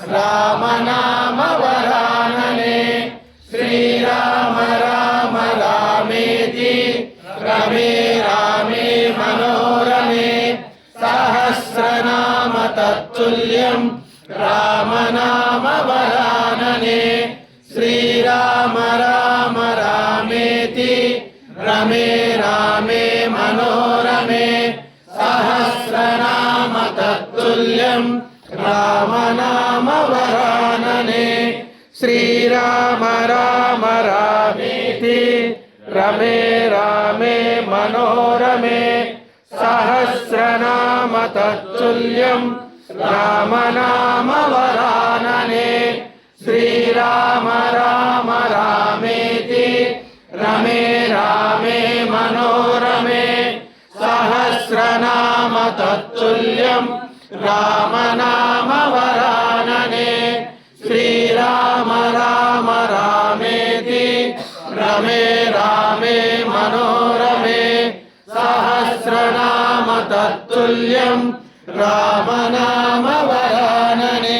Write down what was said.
राम नाम वरानने श्रीराम राम रामेति रमे रामे मनोरमे सहस्रनाम तत्तुल्यं राम नाम वरानने श्रीराम राम रामेति रमे रामे मनोरमे सहस्रनाम तत्तुल्यं राम नाम वरानने श्रीराम राम रामेति रमे रामे मनोरमे सहस्रनाम तत्तुल्यं राम नाम वरानने श्रीराम राम रामेति रमे रामे मनोरमे सहस्रनाम तत्तुल्यं राम नाम वरानने श्रीराम राम रामेति रमे रामे मनोरमे सहस्रनाम तत्तुल्यं राम नाम वरानने